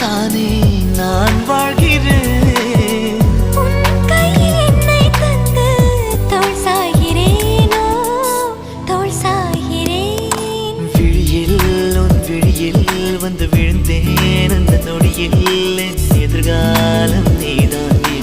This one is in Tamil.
தானே நான் வாழ்கிறேன். உன் கையில் என்னை தந்து தோள் சாய்கிறேனோ, தோள் சாய்கிறேன். விழியில் உன் விழியில் வந்து விழுந்தேன். அந்த நொடியில் என் எதிர்காலம் நீதான்.